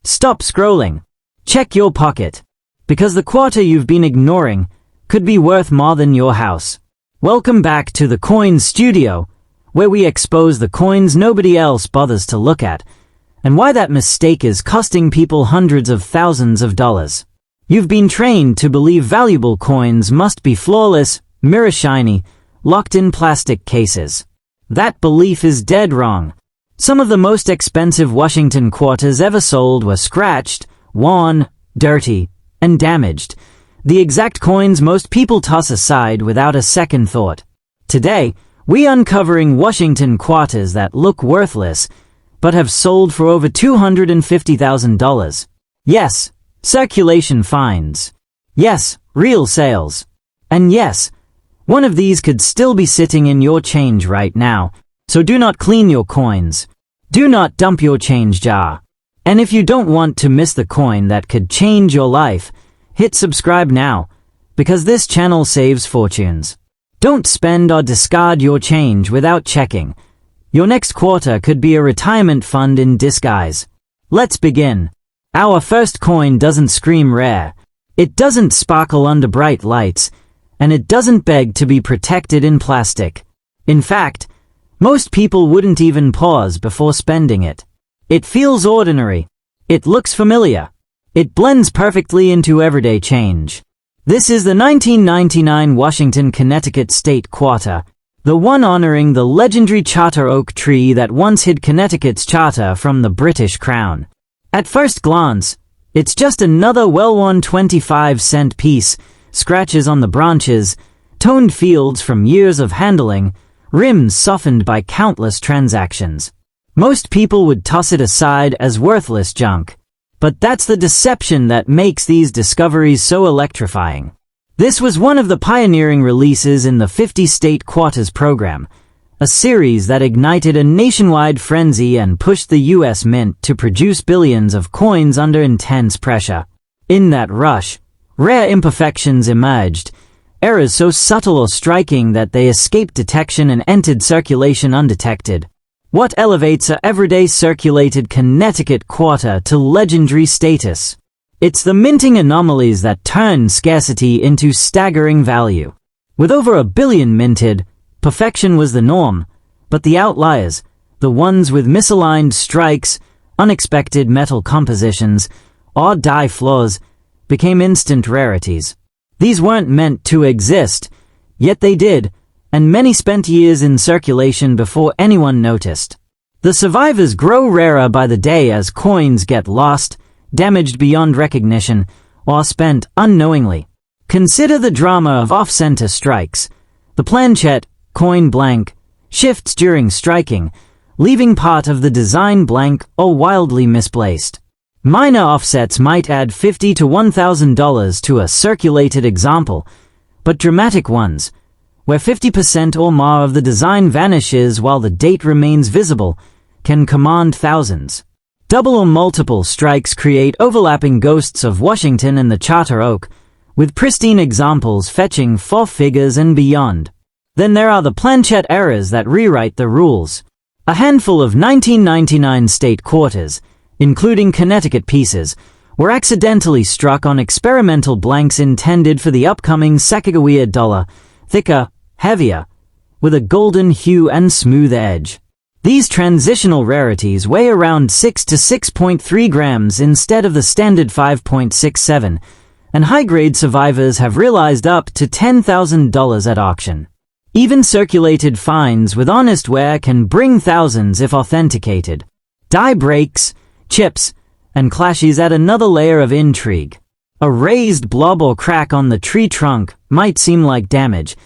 Stop scrolling. Check your pocket. Because the quarter you've been ignoring could be worth more than your house. Welcome back to the Coin Studio, where we expose the coins nobody else bothers to look at, and why that mistake is costing people hundreds of thousands of dollars. You've been trained to believe valuable coins must be flawless, mirror shiny, locked in plastic cases. That belief is dead wrong. Some of the most expensive Washington quarters ever sold were scratched, worn, dirty, and damaged. The exact coins most people toss aside without a second thought. Today, we're uncovering Washington quarters that look worthless, but have sold for over $250,000. Yes, circulation finds. Yes, real sales. And yes, one of these could still be sitting in your change right now, so do not clean your coins. Do not dump your change jar. And if you don't want to miss the coin that could change your life, hit subscribe now, because this channel saves fortunes. Don't spend or discard your change without checking. Your next quarter could be a retirement fund in disguise. Let's begin. Our first coin doesn't scream rare. It doesn't sparkle under bright lights, and it doesn't beg to be protected in plastic. In fact, most people wouldn't even pause before spending it. It feels ordinary. It looks familiar. It blends perfectly into everyday change. This is the 1999 Washington, Connecticut State Quarter, the one honoring the legendary charter oak tree that once hid Connecticut's charter from the British Crown. At first glance, it's just another well-worn 25-cent piece, scratches on the branches, toned fields from years of handling, rims softened by countless transactions. Most people would toss it aside as worthless junk. But that's the deception that makes these discoveries so electrifying. This was one of the pioneering releases in the 50-State Quarters program, a series that ignited a nationwide frenzy and pushed the U.S. Mint to produce billions of coins under intense pressure. In that rush, rare imperfections emerged, errors so subtle or striking that they escaped detection and entered circulation undetected. What elevates a everyday circulated Connecticut quarter to legendary status? It's the minting anomalies that turn scarcity into staggering value. With over 1 billion minted, perfection was the norm, but the outliers, the ones with misaligned strikes, unexpected metal compositions, or die flaws, became instant rarities. These weren't meant to exist, yet they did, and many spent years in circulation before anyone noticed. The survivors grow rarer by the day as coins get lost, damaged beyond recognition, or spent unknowingly. Consider the drama of off-center strikes. The planchet, coin blank, shifts during striking, leaving part of the design blank or wildly misplaced. Minor offsets might add $50 to $1,000 to a circulated example, but dramatic ones, where 50% or more of the design vanishes while the date remains visible, can command thousands. Double or multiple strikes create overlapping ghosts of Washington and the charter oak, with pristine examples fetching 4 figures and beyond. Then there are the planchet errors that rewrite the rules. A handful of 1999 state quarters, including Connecticut pieces, were accidentally struck on experimental blanks intended for the upcoming Sacagawea dollar, thicker, heavier, with a golden hue and smooth edge. These transitional rarities weigh around 6 to 6.3 grams instead of the standard 5.67, and high-grade survivors have realized up to $10,000 at auction. Even circulated finds with honest wear can bring thousands if authenticated. Die breaks, chips, and clashes add another layer of intrigue. A raised blob or crack on the tree trunk might seem like damage,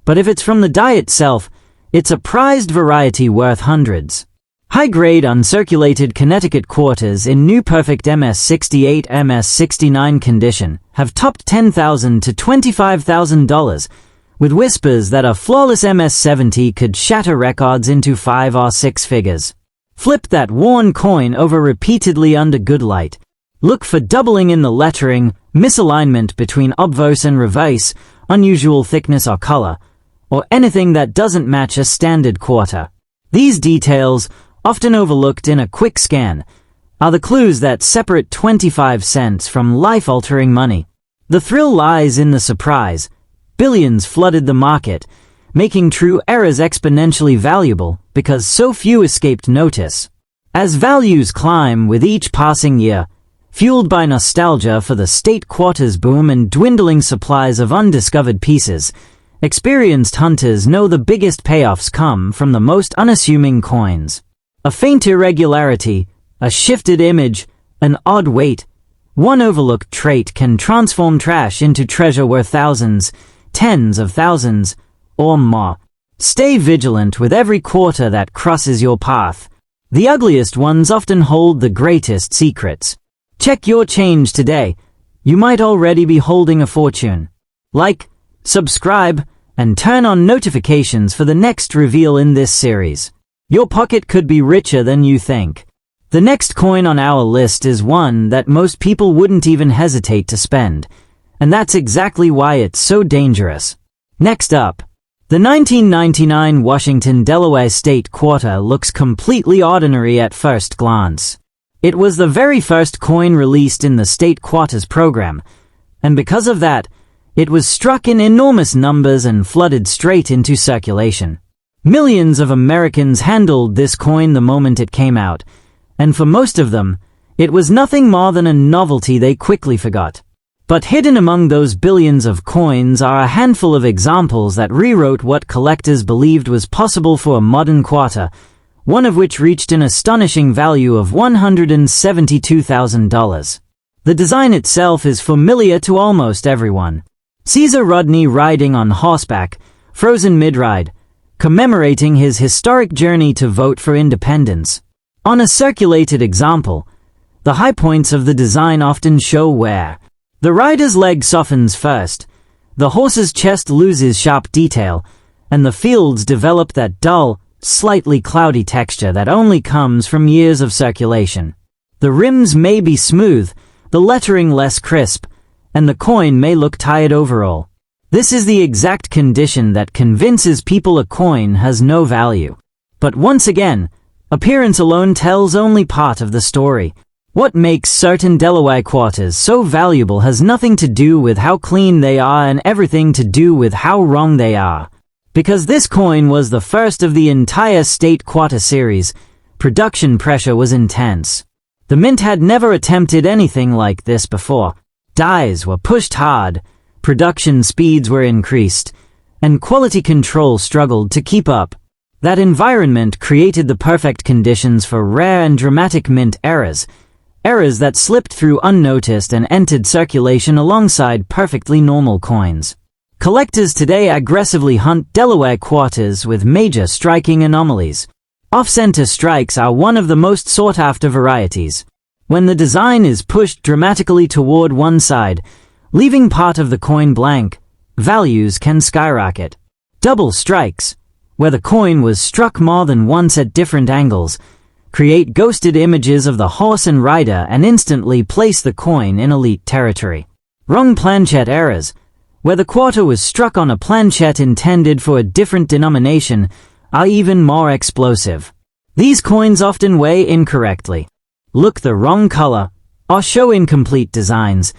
but if it's from the die itself, it's a prized variety worth hundreds. High-grade uncirculated Connecticut quarters in new perfect MS-68, MS-69 condition have topped $10,000 to $25,000, with whispers that a flawless MS-70 could shatter records into 5 or 6 figures. Flip that worn coin over repeatedly under good light. Look for doubling in the lettering, misalignment between obverse and reverse, unusual thickness or color, or anything that doesn't match a standard quarter. These details, often overlooked in a quick scan, are the clues that separate 25 cents from life-altering money. The thrill lies in the surprise. Billions flooded the market, making true errors exponentially valuable because so few escaped notice. As values climb with each passing year, fueled by nostalgia for the state quarters boom and dwindling supplies of undiscovered pieces, experienced hunters know the biggest payoffs come from the most unassuming coins. A faint irregularity, a shifted image, an odd weight, one overlooked trait can transform trash into treasure worth thousands, tens of thousands, or more. Stay vigilant with every quarter that crosses your path. The ugliest ones often hold the greatest secrets. Check your change today. You might already be holding a fortune. Like, subscribe, and turn on notifications for the next reveal in this series. Your pocket could be richer than you think. The next coin on our list is one that most people wouldn't even hesitate to spend, and that's exactly why it's so dangerous. Next up, the 1999 Washington, Delaware State Quarter looks completely ordinary at first glance. It was the very first coin released in the State Quarters program, and because of that, it was struck in enormous numbers and flooded straight into circulation. Millions of Americans handled this coin the moment it came out, and for most of them, it was nothing more than a novelty they quickly forgot. But hidden among those billions of coins are a handful of examples that rewrote what collectors believed was possible for a modern quarter, one of which reached an astonishing value of $172,000. The design itself is familiar to almost everyone. Caesar Rodney riding on horseback, frozen mid-ride, commemorating his historic journey to vote for independence. On a circulated example, the high points of the design often show where the rider's leg softens first, the horse's chest loses sharp detail, and the fields develop that dull, slightly cloudy texture that only comes from years of circulation. The rims may be smooth, the lettering less crisp, and the coin may look tired overall. This is the exact condition that convinces people a coin has no value. But once again, appearance alone tells only part of the story. What makes certain Delaware quarters so valuable has nothing to do with how clean they are and everything to do with how wrong they are. Because this coin was the first of the entire State Quarter series, production pressure was intense. The mint had never attempted anything like this before. Dies were pushed hard, production speeds were increased, and quality control struggled to keep up. That environment created the perfect conditions for rare and dramatic mint errors that slipped through unnoticed and entered circulation alongside perfectly normal coins. Collectors today aggressively hunt Delaware quarters with major striking anomalies. Off-center strikes are one of the most sought-after varieties. When the design is pushed dramatically toward one side, leaving part of the coin blank, values can skyrocket. Double strikes, where the coin was struck more than once at different angles, create ghosted images of the horse and rider and instantly place the coin in elite territory. Wrong planchet errors, where the quarter was struck on a planchet intended for a different denomination, are even more explosive. These coins often weigh incorrectly, look the wrong color, or show incomplete designs,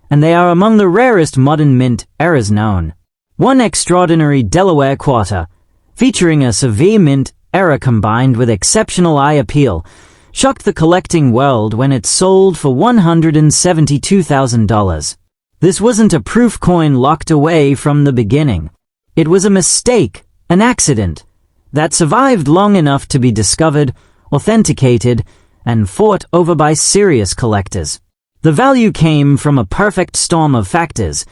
and they are among the rarest modern mint errors known. One extraordinary Delaware quarter, featuring a severe mint error combined with exceptional eye appeal, shocked the collecting world when it sold for $172,000. This wasn't a proof coin locked away from the beginning. It was a mistake, an accident, that survived long enough to be discovered, authenticated, and fought over by serious collectors. The value came from a perfect storm of factors: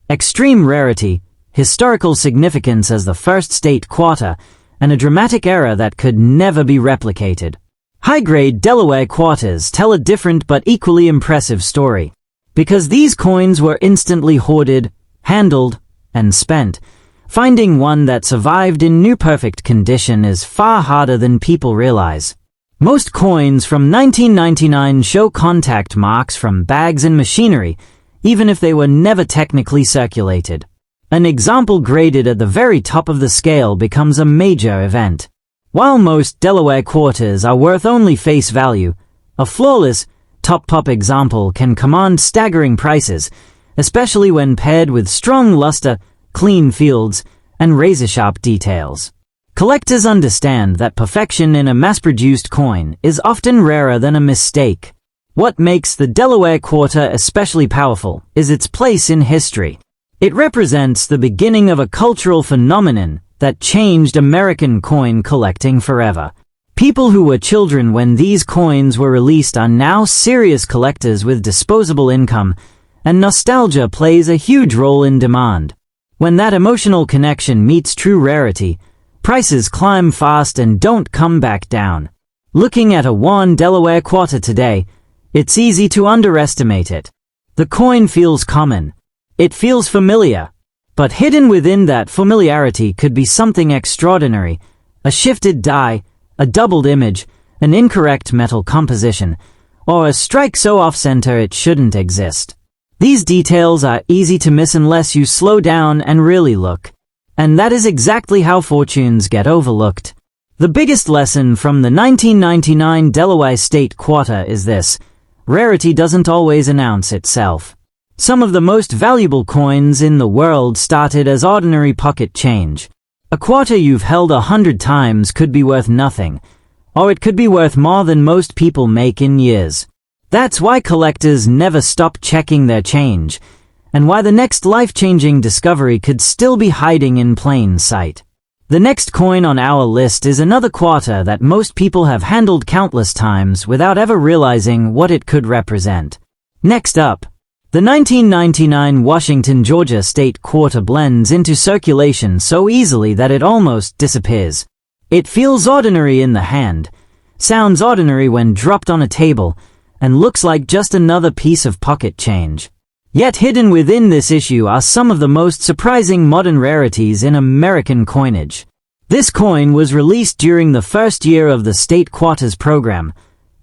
extreme rarity, historical significance as the first state quarter, and a dramatic error that could never be replicated. High-grade Delaware quarters tell a different but equally impressive story. Because these coins were instantly hoarded, handled, and spent, finding one that survived in near perfect condition is far harder than people realize. Most coins from 1999 show contact marks from bags and machinery, even if they were never technically circulated. An example graded at the very top of the scale becomes a major event. While most Delaware quarters are worth only face value, a flawless, top pop example can command staggering prices, especially when paired with strong luster, clean fields, and razor-sharp details. Collectors understand that perfection in a mass-produced coin is often rarer than a mistake. What makes the Delaware quarter especially powerful is its place in history. It represents the beginning of a cultural phenomenon that changed American coin collecting forever. People who were children when these coins were released are now serious collectors with disposable income, and nostalgia plays a huge role in demand. When that emotional connection meets true rarity, prices climb fast and don't come back down. Looking at a worn Delaware quarter today, it's easy to underestimate it. The coin feels common. It feels familiar. But hidden within that familiarity could be something extraordinary: a shifted die, a doubled image, an incorrect metal composition, or a strike so off-center it shouldn't exist. These details are easy to miss unless you slow down and really look. And that is exactly how fortunes get overlooked. The biggest lesson from the 1999 Delaware State Quarter is this: rarity doesn't always announce itself. Some of the most valuable coins in the world started as ordinary pocket change. A quarter you've held 100 times could be worth nothing, or it could be worth more than most people make in years. That's why collectors never stop checking their change, and why the next life-changing discovery could still be hiding in plain sight. The next coin on our list is another quarter that most people have handled countless times without ever realizing what it could represent. Next up, the 1999 Washington, Georgia State Quarter blends into circulation so easily that it almost disappears. It feels ordinary in the hand, sounds ordinary when dropped on a table, and looks like just another piece of pocket change. Yet hidden within this issue are some of the most surprising modern rarities in American coinage. This coin was released during the first year of the State Quarters program,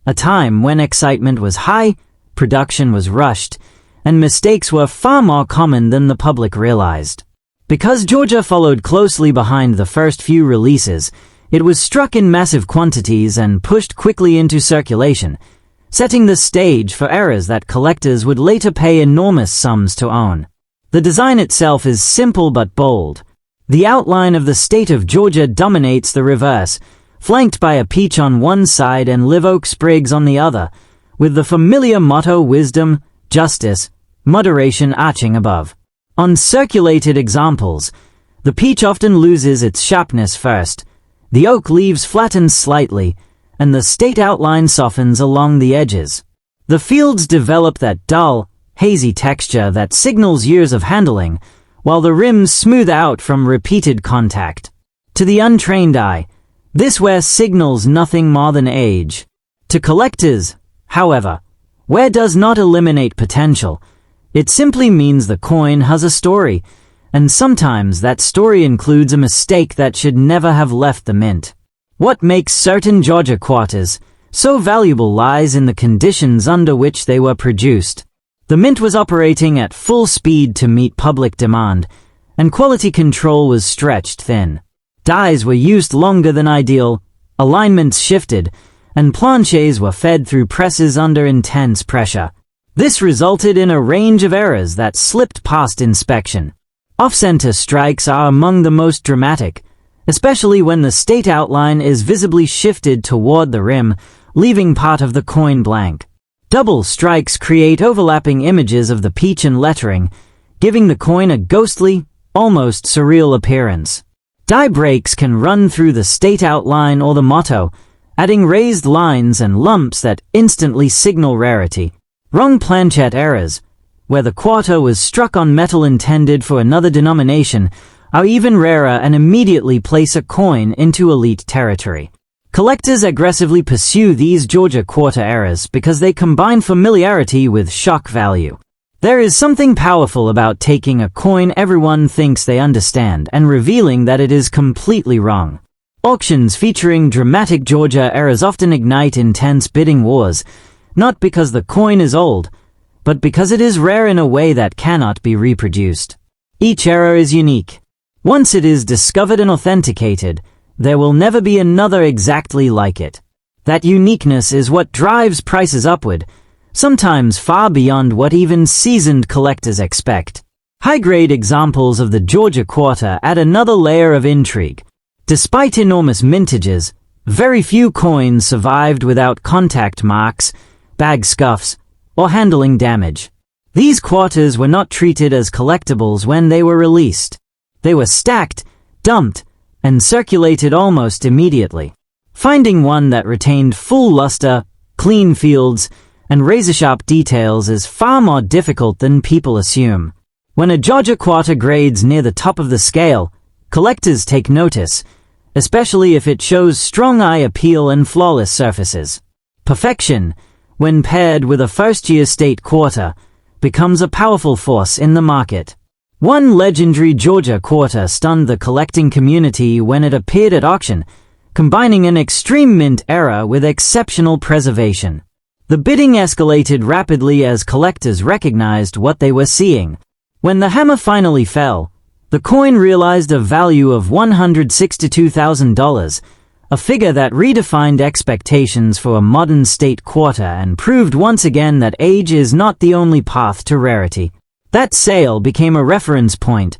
a time when excitement was high, production was rushed, and mistakes were far more common than the public realized. Because Georgia followed closely behind the first few releases, it was struck in massive quantities and pushed quickly into circulation, setting the stage for errors that collectors would later pay enormous sums to own. The design itself is simple but bold. The outline of the state of Georgia dominates the reverse, flanked by a peach on one side and live oak sprigs on the other, with the familiar motto wisdom, justice, moderation arching above. On circulated examples, the peach often loses its sharpness first, the oak leaves flattens slightly, and the state outline softens along the edges. The fields develop that dull, hazy texture that signals years of handling, while the rims smooth out from repeated contact. To the untrained eye, this wear signals nothing more than age. To collectors, however, wear does not eliminate potential. It simply means the coin has a story, and sometimes that story includes a mistake that should never have left the mint. What makes certain Georgia quarters so valuable lies in the conditions under which they were produced. The mint was operating at full speed to meet public demand, and quality control was stretched thin. Dies were used longer than ideal, alignments shifted, and planchets were fed through presses under intense pressure. This resulted in a range of errors that slipped past inspection. Off-center strikes are among the most dramatic, especially when the state outline is visibly shifted toward the rim, leaving part of the coin blank. Double strikes create overlapping images of the peach and lettering, giving the coin a ghostly, almost surreal appearance. Die breaks can run through the state outline or the motto, adding raised lines and lumps that instantly signal rarity. Wrong planchet errors, where the quarter was struck on metal intended for another denomination, are even rarer and immediately place a coin into elite territory. Collectors aggressively pursue these Georgia quarter errors because they combine familiarity with shock value. There is something powerful about taking a coin everyone thinks they understand and revealing that it is completely wrong. Auctions featuring dramatic Georgia errors often ignite intense bidding wars, not because the coin is old, but because it is rare in a way that cannot be reproduced. Each error is unique. Once it is discovered and authenticated, there will never be another exactly like it. That uniqueness is what drives prices upward, sometimes far beyond what even seasoned collectors expect. High-grade examples of the Georgia quarter add another layer of intrigue. Despite enormous mintages, very few coins survived without contact marks, bag scuffs, or handling damage. These quarters were not treated as collectibles when they were released. They were stacked, dumped, and circulated almost immediately. Finding one that retained full luster, clean fields, and razor-sharp details is far more difficult than people assume. When a Georgia quarter grades near the top of the scale, collectors take notice, especially if it shows strong eye appeal and flawless surfaces. Perfection, when paired with a first-year state quarter, becomes a powerful force in the market. One legendary Georgia quarter stunned the collecting community when it appeared at auction, combining an extreme mint era with exceptional preservation. The bidding escalated rapidly as collectors recognized what they were seeing. When the hammer finally fell, the coin realized a value of $162,000, a figure that redefined expectations for a modern state quarter and proved once again that age is not the only path to rarity. That sale became a reference point,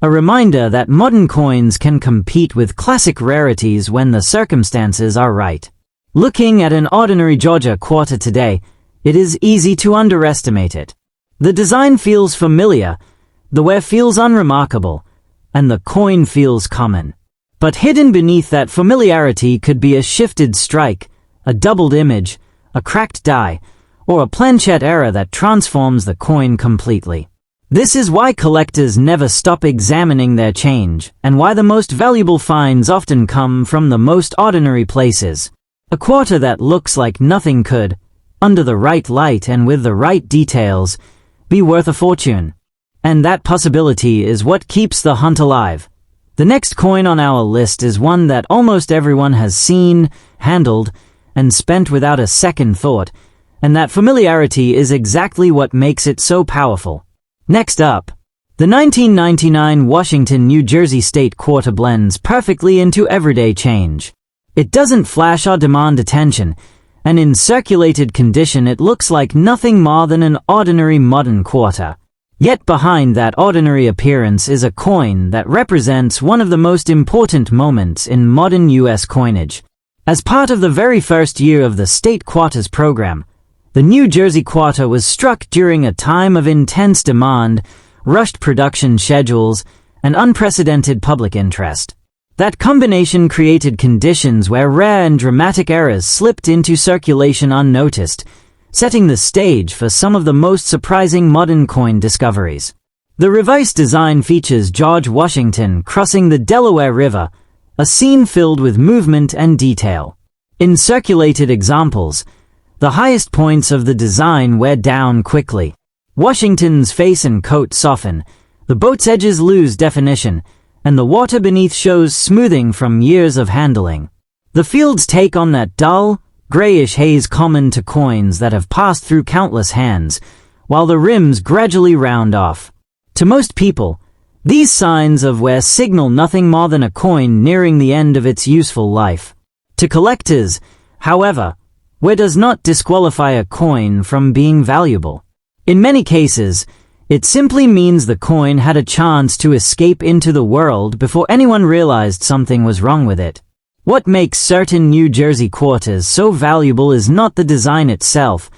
a reminder that modern coins can compete with classic rarities when the circumstances are right. Looking at an ordinary Georgia quarter today, it is easy to underestimate it. The design feels familiar, the wear feels unremarkable, and the coin feels common. But hidden beneath that familiarity could be a shifted strike, a doubled image, a cracked die, or a planchet error that transforms the coin completely. This is why collectors never stop examining their change, and why the most valuable finds often come from the most ordinary places. A quarter that looks like nothing could, under the right light and with the right details, be worth a fortune. And that possibility is what keeps the hunt alive. The next coin on our list is one that almost everyone has seen, handled, and spent without a second thought, and that familiarity is exactly what makes it so powerful. Next up, the 1999 Washington, New Jersey State Quarter blends perfectly into everyday change. It doesn't flash or demand attention, and in circulated condition it looks like nothing more than an ordinary modern quarter. Yet behind that ordinary appearance is a coin that represents one of the most important moments in modern U.S. coinage. As part of the very first year of the State Quarters program, the New Jersey quarter was struck during a time of intense demand, rushed production schedules, and unprecedented public interest. That combination created conditions where rare and dramatic errors slipped into circulation unnoticed, setting the stage for some of the most surprising modern coin discoveries. The revised design features George Washington crossing the Delaware River, a scene filled with movement and detail. In circulated examples, the highest points of the design wear down quickly. Washington's face and coat soften, the boat's edges lose definition, and the water beneath shows smoothing from years of handling. The fields take on that dull, grayish haze common to coins that have passed through countless hands, while the rims gradually round off. To most people, these signs of wear signal nothing more than a coin nearing the end of its useful life. To collectors, however, wear does not disqualify a coin from being valuable. In many cases, it simply means the coin had a chance to escape into the world before anyone realized something was wrong with it. What makes certain New Jersey quarters so valuable is not the design itself,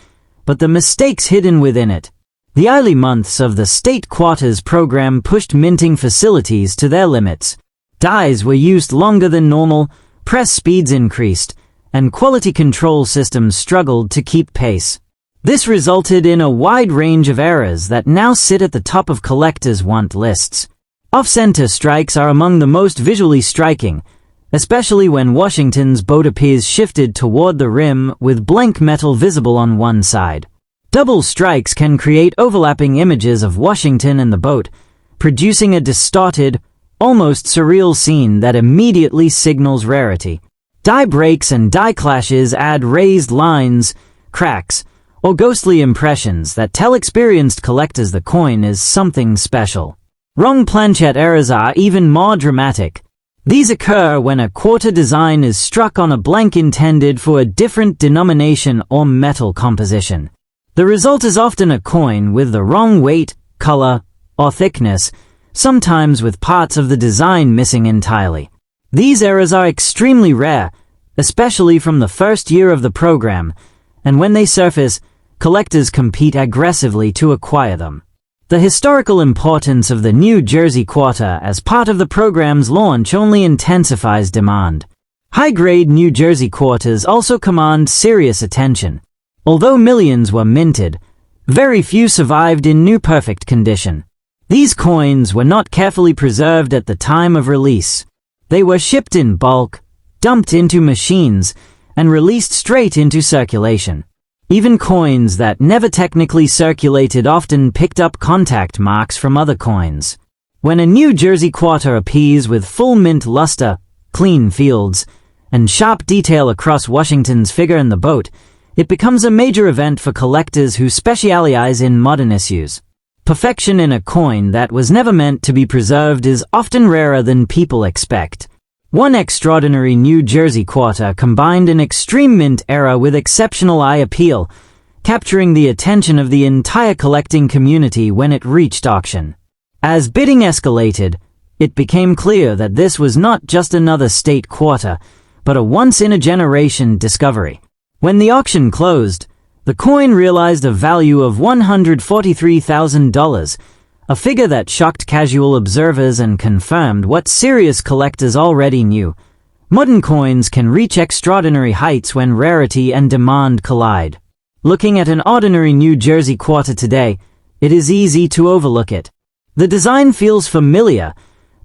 but the mistakes hidden within it. The early months of the State Quarters program pushed minting facilities to their limits. Dies were used longer than normal, press speeds increased, and quality control systems struggled to keep pace. This resulted in a wide range of errors that now sit at the top of collectors' want lists. Off-center strikes are among the most visually striking, especially when Washington's boat appears shifted toward the rim with blank metal visible on one side. Double strikes can create overlapping images of Washington and the boat, producing a distorted, almost surreal scene that immediately signals rarity. Die breaks and die clashes add raised lines, cracks, or ghostly impressions that tell experienced collectors the coin is something special. Wrong planchet errors are even more dramatic. These occur when a quarter design is struck on a blank intended for a different denomination or metal composition. The result is often a coin with the wrong weight, color, or thickness, sometimes with parts of the design missing entirely. These errors are extremely rare, especially from the first year of the program, and when they surface, collectors compete aggressively to acquire them. The historical importance of the New Jersey Quarter as part of the program's launch only intensifies demand. High-grade New Jersey quarters also command serious attention. Although millions were minted, very few survived in new perfect condition. These coins were not carefully preserved at the time of release. They were shipped in bulk, dumped into machines, and released straight into circulation. Even coins that never technically circulated often picked up contact marks from other coins. When a New Jersey quarter appears with full mint luster, clean fields, and sharp detail across Washington's figure in the boat, it becomes a major event for collectors who specialize in modern issues. Perfection in a coin that was never meant to be preserved is often rarer than people expect. One extraordinary New Jersey quarter combined an extreme mint era with exceptional eye appeal, capturing the attention of the entire collecting community when it reached auction. As bidding escalated, it became clear that this was not just another state quarter, but a once-in-a-generation discovery. When the auction closed, the coin realized a value of $143,000, a figure that shocked casual observers and confirmed what serious collectors already knew. Modern coins can reach extraordinary heights when rarity and demand collide. Looking at an ordinary New Jersey quarter today, it is easy to overlook it. The design feels familiar,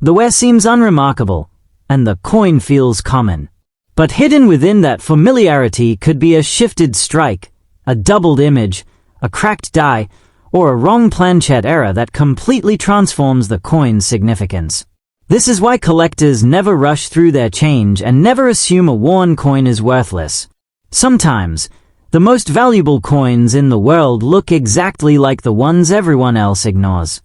the wear seems unremarkable, and the coin feels common. But hidden within that familiarity could be a shifted strike, a doubled image, a cracked die, or a wrong planchet error that completely transforms the coin's significance. This is why collectors never rush through their change and never assume a worn coin is worthless. Sometimes, the most valuable coins in the world look exactly like the ones everyone else ignores.